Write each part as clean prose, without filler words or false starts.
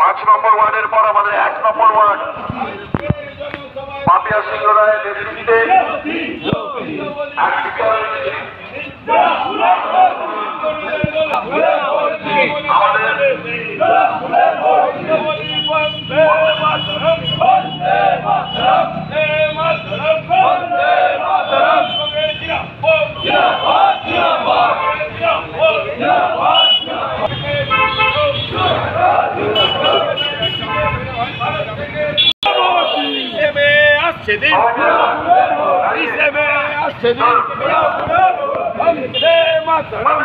5 নম্বর ওয়ার্ডের পর আমাদের 1 নম্বর ওয়ার্ড পাপিয়া সিংহ রায়ের নেতৃত্বে সেদিন বন্দে মাতরম বন্দে মাতরম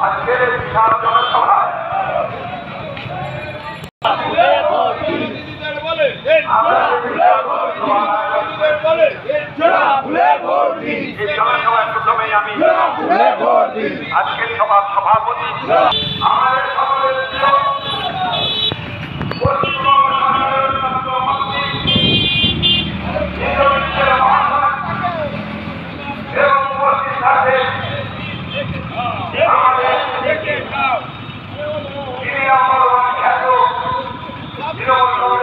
আজকের বিশাল জনসভায় প্রথমেই আমি আজকের সভার সভাপতি আমাদের সকলের এবং উপস্থিত আছে আমাদের তিনি নম্বর ওয়ান খ্যাত তৃণমূল